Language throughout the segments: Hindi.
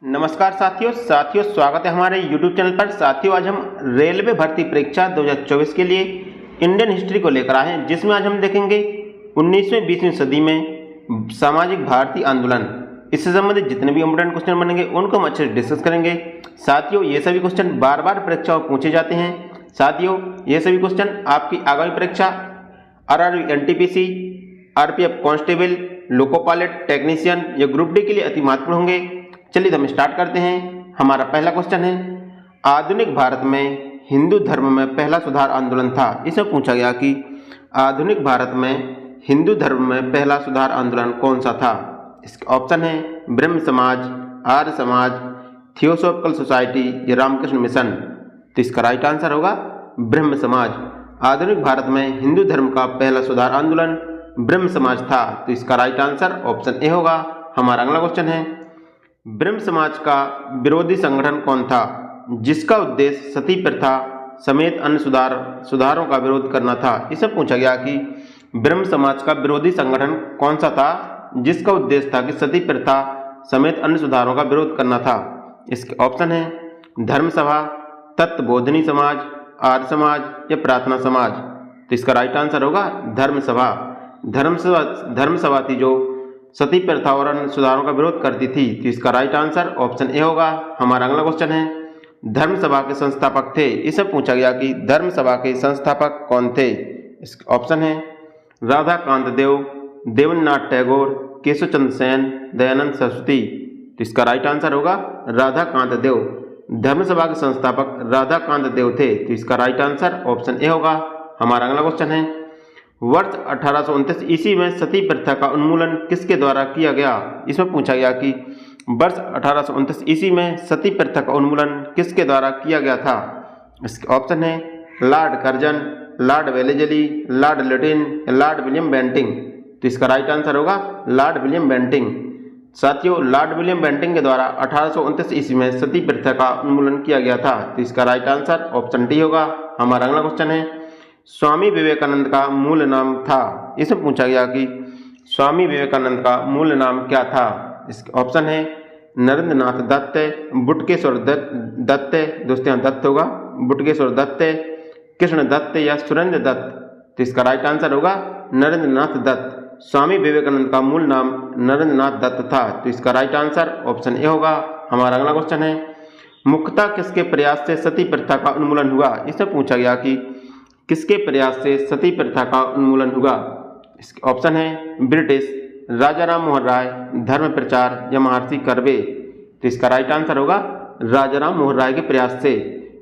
नमस्कार साथियों स्वागत है हमारे YouTube चैनल पर। साथियों, आज हम रेलवे भर्ती परीक्षा 2024 के लिए इंडियन हिस्ट्री को लेकर आए हैं, जिसमें आज हम देखेंगे 19वीं 20वीं सदी में सामाजिक भारतीय आंदोलन। इससे संबंधित जितने भी इंपोर्टेंट क्वेश्चन बनेंगे उनको हम अच्छे से डिस्कस करेंगे। साथियों, ये सभी क्वेश्चन बार बार परीक्षाओं में पूछे जाते हैं। साथियों, ये सभी क्वेश्चन आपकी आगामी परीक्षा RRB NTPC, RPF constable, loco pilot, technician या ग्रुप डी के लिए अति महत्वपूर्ण होंगे। चलिए हम स्टार्ट करते हैं। हमारा पहला क्वेश्चन है, आधुनिक भारत में हिंदू धर्म में पहला सुधार आंदोलन था। इसमें पूछा गया कि आधुनिक भारत में हिंदू धर्म में पहला सुधार आंदोलन कौन सा था। इसके ऑप्शन है ब्रह्म समाज, आर्य समाज, थियोसॉफिकल सोसाइटी या रामकृष्ण मिशन। तो इसका राइट आंसर होगा ब्रह्म समाज। आधुनिक भारत में हिंदू धर्म का पहला सुधार आंदोलन ब्रह्म समाज था। तो इसका राइट आंसर ऑप्शन ए होगा। हमारा अगला क्वेश्चन है, ब्रह्म समाज का विरोधी संगठन कौन था, जिसका उद्देश्य सती प्रथा समेत अन्य सुधारों का विरोध करना था। इसे पूछा गया कि ब्रह्म समाज का विरोधी संगठन कौन सा था, जिसका उद्देश्य था कि सती प्रथा समेत अन्य सुधारों का विरोध करना था। इसके ऑप्शन है धर्म सभा, तत्वबोधिनी समाज, आर्य समाज या प्रार्थना समाज। तो इसका राइट आंसर होगा धर्म सभा। धर्म सभा थी जो सती प्रथा और अन्य सुधारों का विरोध करती थी। तो इसका राइट आंसर ऑप्शन ए होगा। हमारा अगला क्वेश्चन है, धर्म सभा के संस्थापक थे। इसे पूछा गया कि धर्म सभा के संस्थापक कौन थे। इसका ऑप्शन है राधा कांत देव, देवेंद्रनाथ टैगोर, केशव चंद्र सेन, दयानंद सरस्वती। तो इसका राइट आंसर होगा राधा कांत देव। धर्म सभा के संस्थापक राधा कांत देव थे। तो इसका राइट आंसर ऑप्शन ए होगा। हमारा अगला क्वेश्चन है, वर्ष 1829 ईस्वी में सती प्रथा का उन्मूलन किसके द्वारा किया गया। इसमें पूछा गया कि वर्ष 1829 ईस्वी में सती प्रथा का उन्मूलन किसके द्वारा किया गया था। इसके ऑप्शन है Lord Curzon, Lord Wellesley, Lord Lytton, Lord William Bentinck. तो इसका राइट आंसर होगा लॉर्ड विलियम बेंटिंग। साथियों, लॉर्ड विलियम बेंटिंग के द्वारा 1829 ईस्वी में सती प्रथा का उन्मूलन किया गया था। तो इसका राइट आंसर ऑप्शन डी होगा। हमारा अगला क्वेश्चन है, स्वामी विवेकानंद का मूल नाम था। इसे पूछा गया कि स्वामी विवेकानंद का मूल नाम क्या था। इसका ऑप्शन है नरेंद्रनाथ दत्त, बुटकेश्वर दत्त, दोस्तों यहाँ दत्त होगा, बुटकेश्वर दत्त, कृष्ण दत्त या सुरेंद्र दत्त। तो इसका राइट आंसर होगा नरेंद्रनाथ दत्त। स्वामी विवेकानंद का मूल नाम नरेंद्रनाथ दत्त था। तो इसका राइट आंसर ऑप्शन ए होगा। हमारा अगला क्वेश्चन है, मुख्यतः किसके प्रयास से सती प्रथा का उन्मूलन हुआ। इससे पूछा गया कि किसके प्रयास से सती प्रथा का उन्मूलन हुआ। इसके ऑप्शन है ब्रिटिश, राजा राम मोहन राय, धर्म प्रचार या महर्षि कर्वे। तो इसका राइट आंसर होगा राजा राम मोहन राय के प्रयास से।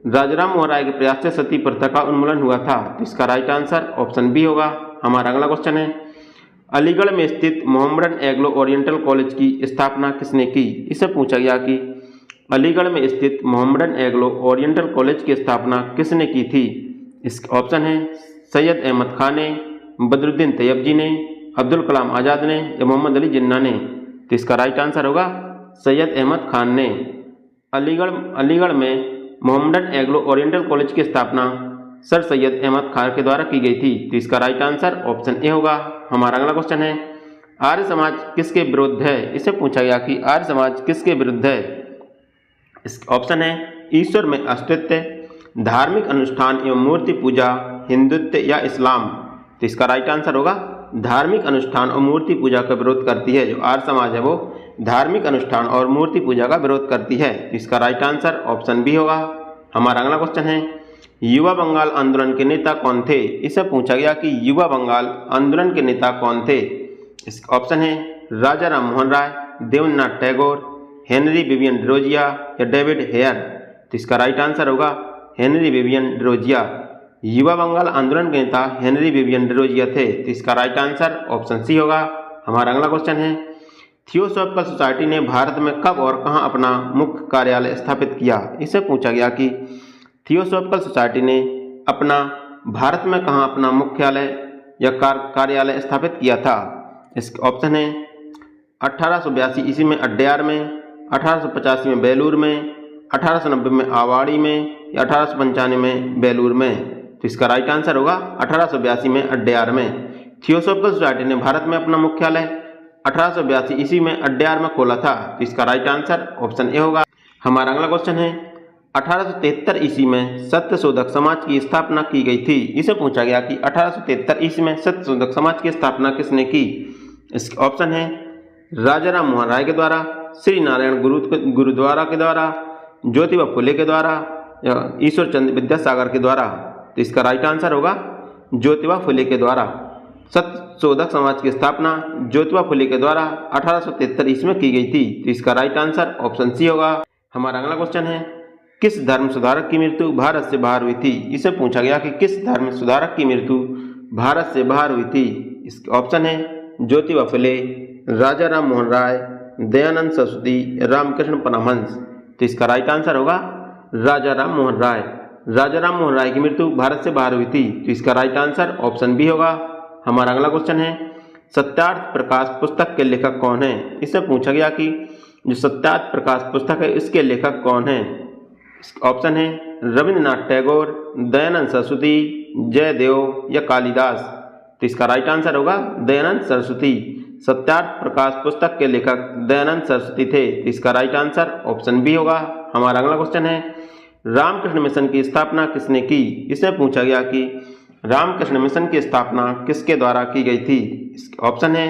राजा राम मोहन राय के प्रयास से सती प्रथा का उन्मूलन हुआ था। तो इसका राइट आंसर ऑप्शन बी होगा। हमारा अगला क्वेश्चन है, अलीगढ़ में स्थित मोहम्मडन एंग्लो ओरिएंटल कॉलेज की स्थापना किसने की। इससे पूछा गया कि अलीगढ़ में स्थित मोहम्मडन एंग्लो ओरिएंटल कॉलेज की स्थापना किसने की थी। इसके ऑप्शन है सैयद अहमद खान ने, बदरुद्दीन तैयबजी ने, अब्दुल कलाम आज़ाद ने या मोहम्मद अली जिन्ना ने। तो इसका राइट आंसर होगा सैयद अहमद खान ने। अलीगढ़ में मोहम्मडन एंग्लो ओरिएंटल कॉलेज की स्थापना सर सैयद अहमद खान के द्वारा की गई थी। तो इसका राइट आंसर ऑप्शन ए होगा। हमारा अगला क्वेश्चन है, आर्य समाज किसके विरुद्ध है। इसे पूछा गया कि आर्य समाज किसके विरुद्ध है। इसका ऑप्शन है ईश्वर में अस्तित्व, धार्मिक अनुष्ठान एवं मूर्ति पूजा, हिंदुत्व या इस्लाम। तो इसका राइट आंसर होगा धार्मिक अनुष्ठान और मूर्ति पूजा का विरोध करती है। जो आर्य समाज है वो धार्मिक अनुष्ठान और मूर्ति पूजा का विरोध करती है। तो इसका राइट आंसर ऑप्शन बी होगा। हमारा अगला क्वेश्चन है, युवा बंगाल आंदोलन के नेता कौन थे। इससे पूछा गया कि युवा बंगाल आंदोलन के नेता कौन थे। इसका ऑप्शन है राजा राम मोहन राय, देवेंद्रनाथ टैगोर, हेनरी विवियन डिरोजिया या डेविड हेयर। तो इसका राइट आंसर होगा हेनरी विवियन डिरोजिया। युवा बंगाल आंदोलन के नेता हेनरी विवियन डिरोजिया थे। तो इसका राइट आंसर ऑप्शन सी होगा। हमारा अगला क्वेश्चन है, थियोसॉफिकल सोसाइटी ने भारत में कब और कहां अपना मुख्य कार्यालय स्थापित किया। इससे पूछा गया कि थियोसॉफिकल सोसाइटी ने भारत में कहां अपना मुख्यालय या कार्यालय स्थापित किया था। इसका ऑप्शन है 1882 ईस्वी में अड्यार में, 1885 में बेलूर में, 1890 में आवाड़ी में या 1895 में बेलूर में। तो इसका राइट आंसर होगा 1882 में अड्यार में। थियोसॉफिकल सोसाइटी ने भारत में अपना मुख्यालय 1882 ईस्वी में अड्यार में खोला था। तो इसका राइट आंसर ऑप्शन ए होगा। हमारा अगला क्वेश्चन है 1873 ईस्वी में सत्यशोधक समाज की स्थापना की गई थी। इसे पूछा गया कि 1873 ईस्वी में सत्यशोधक समाज की स्थापना किसने की। इसका ऑप्शन है राजा राम मोहन राय के द्वारा, श्री नारायण गुरुद्वारा के द्वारा, ज्योतिबा फुले के द्वारा या ईश्वर चंद्र विद्यासागर के द्वारा। तो इसका राइट आंसर होगा ज्योतिबा फुले के द्वारा। सत्यशोधक समाज की स्थापना ज्योतिबा फुले के द्वारा 1873 ईस्वी में की गई थी। तो इसका राइट आंसर ऑप्शन सी होगा। हमारा अगला क्वेश्चन है किस धर्म सुधारक की मृत्यु भारत से बाहर हुई थी। इसे पूछा गया कि किस धर्म सुधारक की मृत्यु भारत से बाहर हुई थी। इसका ऑप्शन है ज्योतिबा फुले, राजा राम मोहन राय, दयानंद सरस्वती, रामकृष्ण परमहंस। तो इसका राइट आंसर होगा राजा राम मोहन राय। राजा राम मोहन राय की मृत्यु भारत से बाहर हुई थी। तो इसका राइट आंसर ऑप्शन बी होगा। हमारा अगला क्वेश्चन है सत्यार्थ प्रकाश पुस्तक के लेखक कौन है। इससे पूछा गया कि जो सत्यार्थ प्रकाश पुस्तक है इसके लेखक कौन है। ऑप्शन है रविंद्रनाथ टैगोर, दयानंद सरस्वती, जयदेव या कालिदास। तो इसका राइट आंसर होगा दयानंद सरस्वती। सत्यार्थ प्रकाश पुस्तक के लेखक दयानंद सरस्वती थे। तो इसका राइट आंसर ऑप्शन बी होगा। हमारा अगला क्वेश्चन है रामकृष्ण मिशन की स्थापना किसने की। इससे पूछा गया कि रामकृष्ण मिशन की स्थापना किसके द्वारा की गई थी। ऑप्शन है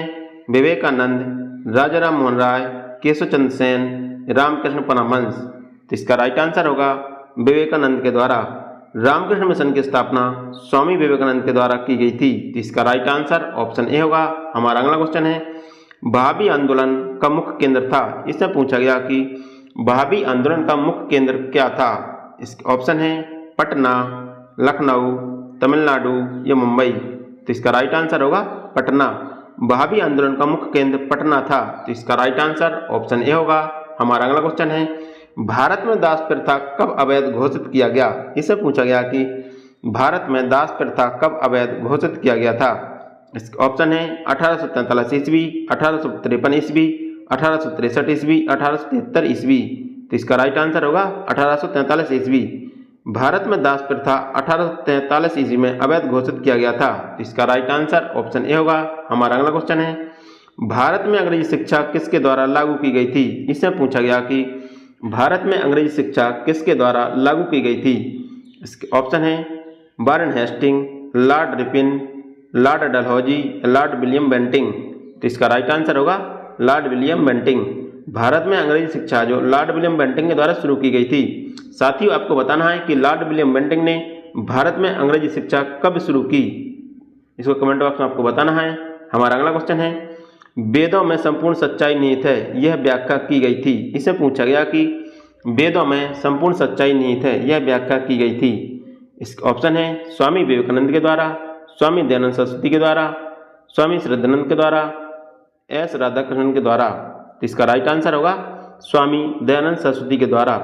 विवेकानंद, राजा राम मोहन राय, केशव चंद्र सेन, रामकृष्ण परमहंस। तो इसका राइट आंसर होगा विवेकानंद के द्वारा। रामकृष्ण मिशन की स्थापना स्वामी विवेकानंद के द्वारा की गई थी। तो इसका राइट आंसर ऑप्शन ए होगा। हमारा अगला क्वेश्चन है भाभी आंदोलन का मुख्य केंद्र था। इससे पूछा गया कि भाभी आंदोलन का मुख्य केंद्र क्या था। इसका ऑप्शन है पटना, लखनऊ, तमिलनाडु या मुंबई। तो इसका राइट आंसर होगा पटना। भाभी आंदोलन का मुख्य केंद्र पटना था। तो इसका राइट आंसर ऑप्शन ए होगा। हमारा अगला क्वेश्चन है भारत में दास प्रथा कब अवैध घोषित किया गया। इससे पूछा गया कि भारत में दास प्रथा कब अवैध घोषित किया गया था। इसका ऑप्शन है 1843 ईस्वी, 1853 ईस्वी, 1863 ईस्वी, 1873 ईस्वी। तो इसका राइट आंसर होगा 1843 ईस्वी। भारत में दास प्रथा 1843 ईस्वी में अवैध घोषित किया गया था। तो इसका राइट आंसर ऑप्शन ए होगा। हमारा अगला क्वेश्चन है भारत में अंग्रेजी शिक्षा किसके द्वारा लागू की गई थी। इससे पूछा गया कि भारत में अंग्रेजी शिक्षा किसके द्वारा लागू की गई थी। इसके ऑप्शन है Warren Hasting, Lord Ripon, Lord Dalhousie, Lord William Bentinck. तो इसका राइट आंसर होगा लॉर्ड विलियम बेंटिंग। भारत में अंग्रेजी शिक्षा जो लॉर्ड विलियम बेंटिंग के द्वारा शुरू की गई थी। साथियों आपको बताना है कि लॉर्ड विलियम बेंटिंग ने भारत में अंग्रेजी शिक्षा कब शुरू की। इसको कमेंट बॉक्स में आपको बताना है। हमारा अगला क्वेश्चन है वेदों में संपूर्ण सच्चाई निहित है, यह व्याख्या की गई थी। इससे पूछा गया कि वेदों में संपूर्ण सच्चाई निहित है, यह व्याख्या की गई थी। इसका ऑप्शन है स्वामी विवेकानंद के द्वारा, स्वामी दयानंद सरस्वती के द्वारा, स्वामी श्रद्धानंद के द्वारा, एस राधाकृष्णन के द्वारा। तो इसका राइट आंसर होगा स्वामी दयानंद सरस्वती के द्वारा।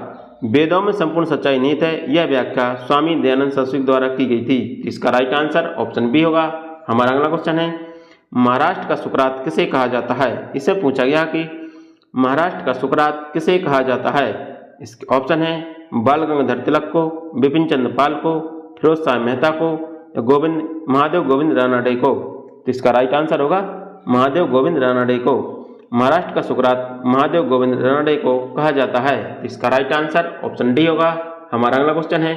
वेदों में संपूर्ण सच्चाई निहित है, यह व्याख्या स्वामी दयानंद सरस्वती द्वारा की गई थी। तो इसका राइट आंसर ऑप्शन बी होगा। हमारा अगला क्वेश्चन है महाराष्ट्र का सुकरात किसे कहा जाता है। इससे पूछा गया कि महाराष्ट्र का सुकरात किसे कहा जाता है। इसके ऑप्शन है बाल गंगाधर तिलक को, बिपिन चंद्र पाल को, फिरोज शाह मेहता को या महादेव गोविंद रानडे को। तो इसका राइट आंसर होगा महादेव गोविंद रानडे को। महाराष्ट्र का सुकरात महादेव गोविंद रानडे को कहा जाता है। तो इसका राइट आंसर ऑप्शन डी होगा। हमारा अगला क्वेश्चन है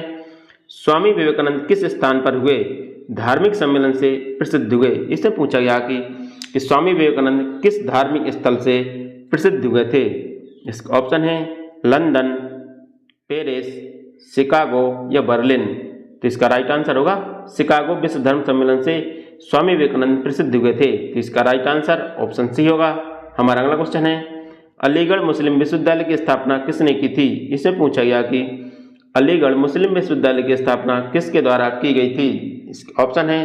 स्वामी विवेकानंद किस स्थान पर हुए धार्मिक सम्मेलन से प्रसिद्ध हुए। इससे पूछा गया कि स्वामी विवेकानंद किस धार्मिक स्थल से प्रसिद्ध हुए थे। इसका ऑप्शन है लंदन, पेरिस, शिकागो या बर्लिन। तो इसका राइट आंसर होगा शिकागो विश्व धर्म सम्मेलन से स्वामी विवेकानंद प्रसिद्ध हुए थे। तो इसका राइट आंसर ऑप्शन सी होगा। हमारा अगला क्वेश्चन है अलीगढ़ मुस्लिम विश्वविद्यालय की स्थापना किसने की थी। इससे पूछा गया कि अलीगढ़ मुस्लिम विश्वविद्यालय की स्थापना किसके द्वारा की गई थी। इसका ऑप्शन है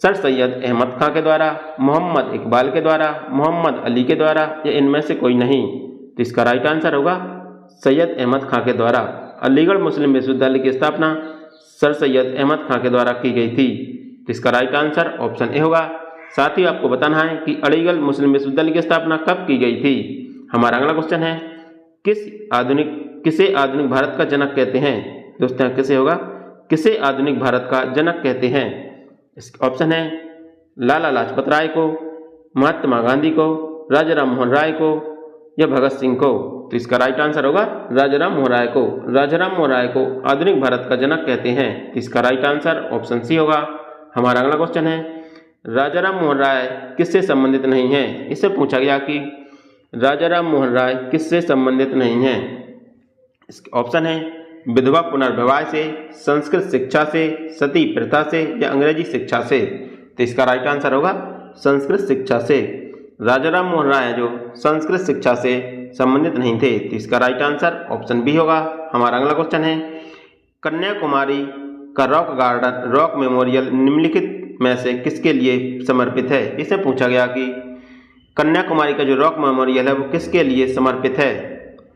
सर सैयद अहमद खां के द्वारा, मोहम्मद इकबाल के द्वारा, मोहम्मद अली के द्वारा या इनमें से कोई नहीं। तो इसका राइट आंसर होगा सैयद अहमद खां के द्वारा। अलीगढ़ मुस्लिम विश्वविद्यालय की स्थापना सर सैयद अहमद खां के द्वारा की गई थी। तो इसका राइट आंसर ऑप्शन ए होगा। साथ ही आपको बताना है कि अलीगढ़ मुस्लिम विश्वविद्यालय की स्थापना कब की गई थी। हमारा अगला क्वेश्चन है किसे आधुनिक भारत का जनक कहते हैं। दोस्तों किसे होगा, किसे आधुनिक भारत का जनक कहते हैं। इसका ऑप्शन है लाला लाजपत राय को, महात्मा गांधी को, राजा राम मोहन राय को या भगत सिंह को? तो इसका राइट आंसर होगा राजा राम मोहन राय को। राजा राम मोहन राय को आधुनिक भारत का जनक कहते हैं। तो इसका राइट आंसर ऑप्शन सी होगा। हमारा अगला क्वेश्चन है, राजा राम मोहन राय किससे संबंधित नहीं है? इससे पूछा गया कि राजा राम मोहन राय किससे संबंधित नहीं है? इसका ऑप्शन है विधवा पुनर्विवाह से, संस्कृत शिक्षा से, सती प्रथा से या अंग्रेजी शिक्षा से? तो इसका राइट आंसर होगा संस्कृत शिक्षा से। राजा राम मोहन राय जो संस्कृत शिक्षा से संबंधित नहीं थे। तो इसका राइट आंसर ऑप्शन बी होगा। हमारा अगला क्वेश्चन है, कन्याकुमारी का रॉक गार्डन, रॉक मेमोरियल निम्नलिखित में से किसके लिए समर्पित है? इसे पूछा गया कि कन्याकुमारी का जो रॉक मेमोरियल है वो किसके लिए समर्पित है?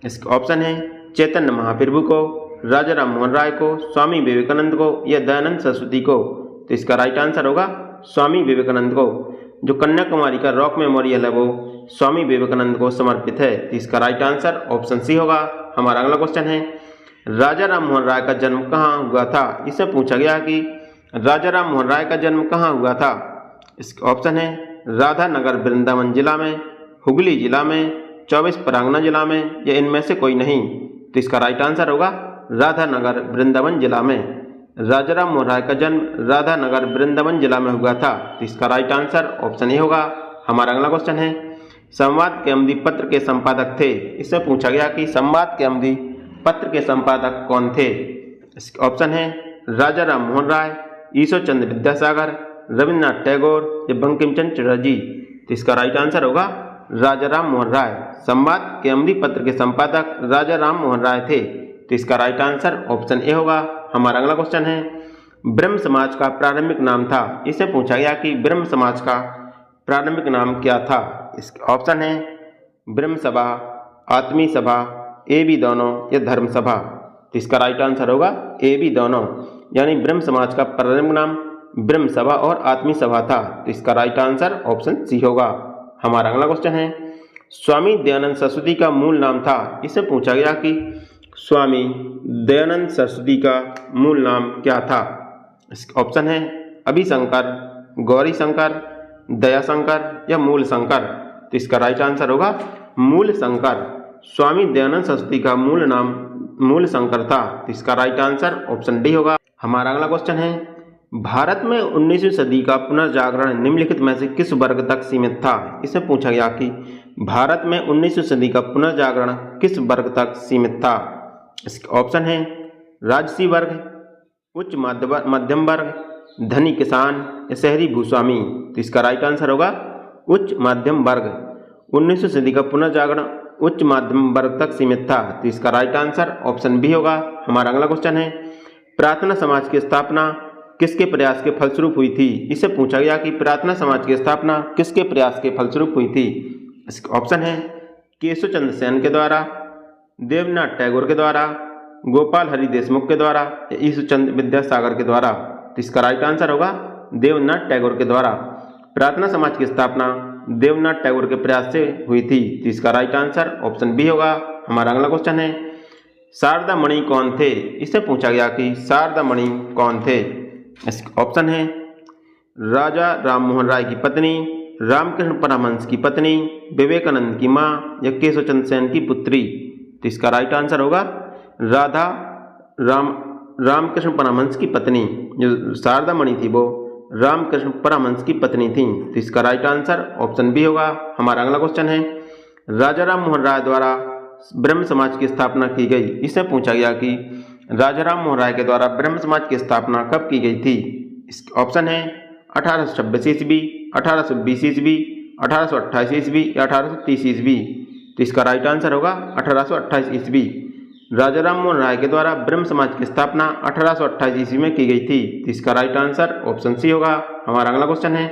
इसका ऑप्शन है चैतन्य महाप्रभु को, राजा राम मोहन राय को, स्वामी विवेकानंद को या दयानंद सरस्वती को? तो इसका राइट आंसर होगा स्वामी विवेकानंद को। जो कन्याकुमारी का रॉक मेमोरियल है वो स्वामी विवेकानंद को समर्पित है। तो इसका राइट आंसर ऑप्शन सी होगा। हमारा अगला क्वेश्चन है, राजा राम मोहन राय का जन्म कहाँ हुआ था? इससे पूछा गया कि राजा राम मोहन राय का जन्म कहाँ हुआ था? इसका ऑप्शन है राधा नगर वृंदावन जिला में, हुगली जिला में, 24 परगना जिला में या इनमें से कोई नहीं? तो इसका राइट आंसर होगा राधा नगर वृंदावन जिला में। राजा राम मोहन राय का जन्म राधा नगर वृंदावन जिला में हुआ था। तो इसका राइट आंसर ऑप्शन ए होगा। हमारा अगला क्वेश्चन है, संवाद कौमुदी पत्र के संपादक थे? इससे पूछा गया कि संवाद कौमुदी पत्र के संपादक कौन थे? इसका ऑप्शन है राजा राम मोहन राय, ईश्वर चंद्र विद्यासागर, रविन्द्रनाथ टैगोर या बंकिम चंद्र चटर्जी? तो इसका राइट आंसर होगा राजा राम मोहन राय। संवाद कौमुदी पत्र के संपादक राजा राम मोहन राय थे। तो इसका राइट आंसर ऑप्शन ए होगा। हमारा अगला क्वेश्चन है, ब्रह्म समाज का प्रारंभिक नाम था? इससे पूछा गया कि ब्रह्म समाज का प्रारंभिक नाम क्या था? इसका ऑप्शन है ब्रह्म सभा, आत्मी सभा, ए बी दोनों या धर्म सभा? तो इसका राइट आंसर होगा ए बी दोनों, यानी ब्रह्म समाज का प्रारंभिक नाम ब्रह्म सभा और आत्मी सभा था। तो इसका राइट आंसर ऑप्शन सी होगा। हमारा अगला क्वेश्चन है, स्वामी दयानंद सरस्वती का मूल नाम था? इससे पूछा गया कि स्वामी दयानंद सरस्वती का मूल नाम क्या था? इसका ऑप्शन है अभिशंकर, गौरी शंकर, दयाशंकर या मूल शंकर? तो इसका राइट आंसर होगा मूल शंकर। स्वामी दयानंद सरस्वती का मूल नाम मूल शंकर था। तो इसका राइट आंसर ऑप्शन डी होगा। हमारा अगला क्वेश्चन है, भारत में 19वीं सदी का पुनर्जागरण निम्नलिखित में से किस वर्ग तक सीमित था? इससे पूछा गया कि भारत में 19वीं सदी का पुनर्जागरण किस वर्ग तक सीमित था? इसका ऑप्शन है राजसी वर्ग, उच्च मध्यम वर्ग, धनी किसान या शहरी भूस्वामी? तो इसका राइट आंसर होगा उच्च मध्यम वर्ग। 19वीं सदी का पुनर्जागरण उच्च मध्यम वर्ग तक सीमित था। तो इसका राइट आंसर ऑप्शन बी होगा। हमारा अगला क्वेश्चन है, प्रार्थना समाज की स्थापना किसके प्रयास के फलस्वरूप हुई थी? इससे पूछा गया कि प्रार्थना समाज की स्थापना किसके प्रयास के फलस्वरूप हुई थी? इसका ऑप्शन है केशव चंद्र सेन के द्वारा, देवनाथ टैगोर के द्वारा, गोपाल हरि देशमुख के द्वारा या ईश्वर चंद्र विद्यासागर के द्वारा? तो इसका राइट आंसर होगा देवनाथ टैगोर के द्वारा। प्रार्थना समाज की स्थापना देवनाथ टैगोर के प्रयास से हुई थी। तो इसका राइट आंसर ऑप्शन बी होगा। हमारा अगला क्वेश्चन है, शारदा मणि कौन थे? इससे पूछा गया कि शारदा मणि कौन थे? इसका ऑप्शन है राजा राम मोहन राय की पत्नी, रामकृष्ण परमहंस की पत्नी, विवेकानंद की माँ या केशव चंद्र सेन की पुत्री? तो इसका राइट आंसर होगा राधा रामकृष्ण परमहंस की पत्नी। जो शारदा मणि थी वो रामकृष्ण परमहंस की पत्नी थी। तो इसका राइट आंसर ऑप्शन बी होगा। हमारा अगला क्वेश्चन है, राजा राम मोहन राय द्वारा ब्रह्म समाज की स्थापना की गई? इससे पूछा गया कि राजा राम मोहन राय के द्वारा ब्रह्म समाज की स्थापना कब की गई थी? इसका ऑप्शन है 1826 ईस्वी, 1820 ईस्वी, 1828 ईस्वी या 1830 ईस्वी? तो इसका राइट आंसर होगा 1828 ईस्वी। राजा राम मोहन राय के द्वारा ब्रह्म समाज की स्थापना 1828 ईस्वी में की गई थी। तो इसका राइट आंसर ऑप्शन सी होगा। हमारा अगला क्वेश्चन है,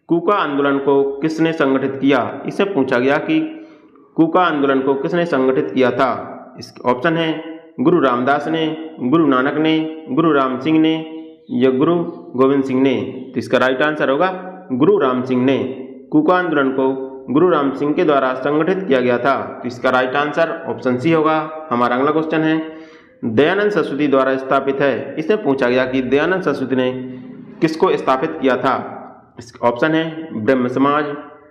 कूका आंदोलन को किसने संगठित किया? इससे पूछा गया कि कूका आंदोलन को किसने संगठित किया था? इसका ऑप्शन है गुरु रामदास ने, गुरु नानक ने, गुरु राम सिंह ने या गुरु गोविंद सिंह ने? तो इसका राइट आंसर होगा गुरु राम सिंह ने। कूका आंदोलन को गुरु राम सिंह के द्वारा संगठित किया गया था। तो इसका राइट आंसर ऑप्शन सी होगा। हमारा अगला क्वेश्चन है, दयानंद सरस्वती द्वारा स्थापित है? इससे पूछा गया कि दयानंद सरस्वती ने किसको स्थापित किया था? इसका ऑप्शन है ब्रह्म समाज,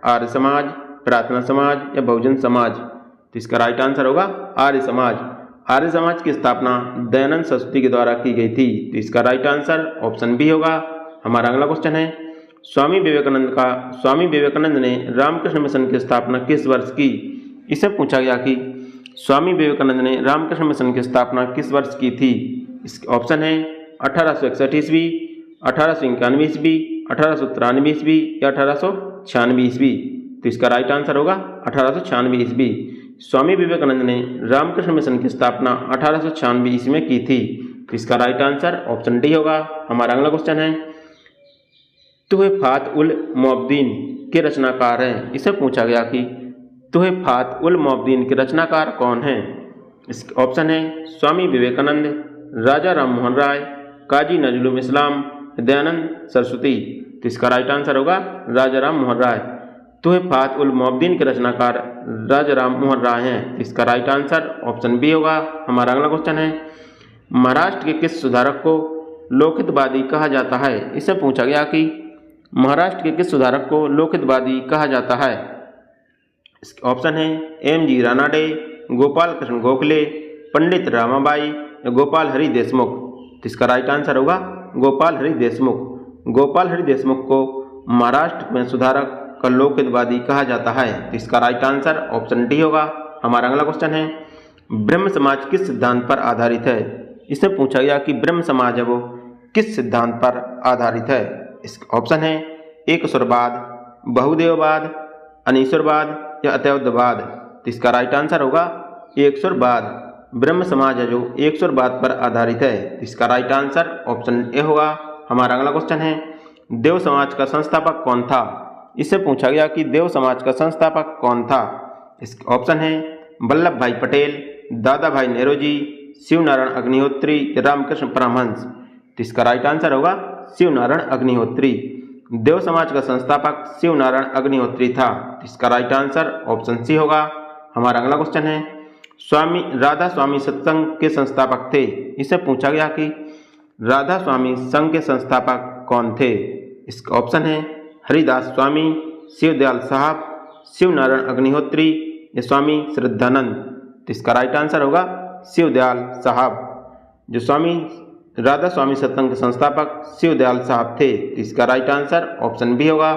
आर्य समाज, प्रार्थना समाज या बहुजन समाज? तो इसका राइट आंसर होगा आर्य समाज। आर्य समाज की स्थापना दयानंद सरस्वती के द्वारा की गई थी। तो इसका राइट आंसर ऑप्शन बी होगा। हमारा अगला क्वेश्चन है, स्वामी विवेकानंद ने रामकृष्ण मिशन की स्थापना किस वर्ष की? इसे पूछा गया कि स्वामी विवेकानंद ने रामकृष्ण मिशन की स्थापना किस वर्ष की थी? इसके ऑप्शन है 1861 ईस्वी, 1891 ईस्वी, 1893 ईस्वी या 1896 ईस्वी। तो इसका राइट आंसर होगा 1896 ईस्वी। स्वामी विवेकानंद ने रामकृष्ण मिशन की स्थापना 1896 ईस्वी में की थी। तो इसका राइट आंसर ऑप्शन डी होगा। हमारा अगला क्वेश्चन है, तुहफात उल मोअब्दीन के रचनाकार हैं। इसे पूछा गया कि तुहफात उल मोअब्दीन के रचनाकार कौन हैं? इसके ऑप्शन है स्वामी विवेकानंद, राजा राम मोहन राय, काजी नजरुल इस्लाम, दयानंद सरस्वती। तो इसका राइट आंसर होगा राजा राम मोहन राय। तुहफात उल मोअब्दीन के रचनाकार राजा राम मोहन राय हैं। इसका राइट आंसर ऑप्शन बी होगा। हमारा अगला क्वेश्चन है, महाराष्ट्र के किस सुधारक को लोकहितवादी कहा जाता है? इसे पूछा गया कि महाराष्ट्र के किस सुधारक को लोकहितवादी कहा जाता है? इसके ऑप्शन है एम.जी. रानाडे, गोपाल कृष्ण गोखले, पंडित रामाबाई या गोपाल हरि देशमुख। तो इसका राइट आंसर होगा गोपाल हरि देशमुख। गोपाल हरि देशमुख को महाराष्ट्र में सुधारक का लोकहितवादी कहा जाता है। तो इसका राइट आंसर ऑप्शन डी होगा। हमारा अगला क्वेश्चन है, ब्रह्म समाज किस सिद्धांत पर आधारित है? इससे पूछा गया कि ब्रह्म समाज है वो किस सिद्धांत पर आधारित है? इसका ऑप्शन है एकस्वरवाद, बहुदेववाद, अनीश्वरवाद या अतैववाद। तो इसका राइट आंसर होगा एकस्वरवाद। ब्रह्म समाज है जो एकस्वरवाद पर आधारित है। तो इसका राइट आंसर ऑप्शन ए होगा। हमारा अगला क्वेश्चन है, देव समाज का संस्थापक कौन था? इससे पूछा गया कि देव समाज का संस्थापक कौन था? इसके ऑप्शन है वल्लभ भाई पटेल, दादा भाई नेहरूजी, शिवनारायण अग्निहोत्री, रामकृष्ण परमहंस। तो इसका राइट आंसर होगा शिवनारायण अग्निहोत्री। देव समाज का संस्थापक शिवनारायण अग्निहोत्री था। तो इसका राइट आंसर ऑप्शन सी होगा। हमारा अगला क्वेश्चन है, राधा स्वामी सत्संग के संस्थापक थे। इससे पूछा गया कि राधा स्वामी संघ के संस्थापक कौन थे? इसका ऑप्शन है हरिदास स्वामी, शिवदयाल साहब, शिवनारायण अग्निहोत्री या स्वामी श्रद्धानंद। तो इसका राइट आंसर होगा शिवदयाल साहब। जो राधा स्वामी सत्संग के संस्थापक शिवदयाल साहब थे। तो इसका राइट आंसर ऑप्शन बी होगा।